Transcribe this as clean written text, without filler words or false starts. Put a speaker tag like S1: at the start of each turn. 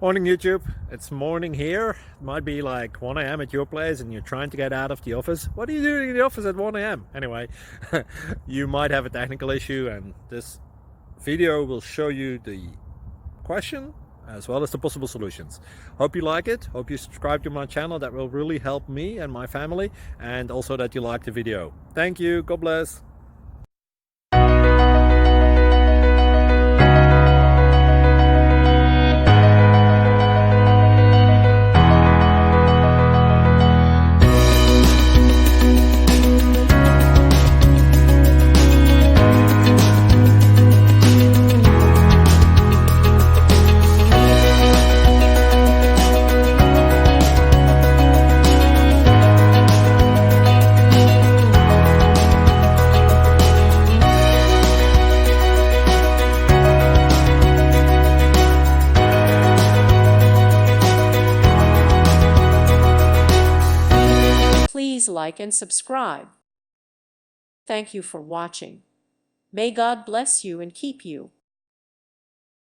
S1: Morning YouTube, it's morning here. It might be like 1 a.m. at your place and you're trying to get out of the office. What are you doing in the office at 1 a.m.? Anyway, you might have a technical issue and this video will show you the question as well as the possible solutions. Hope you like it, hope you subscribe to my channel. That will really help me and my family, and also that you like the video. Thank you, God bless.
S2: Please like and subscribe. Thank you for watching. May God bless you and keep you.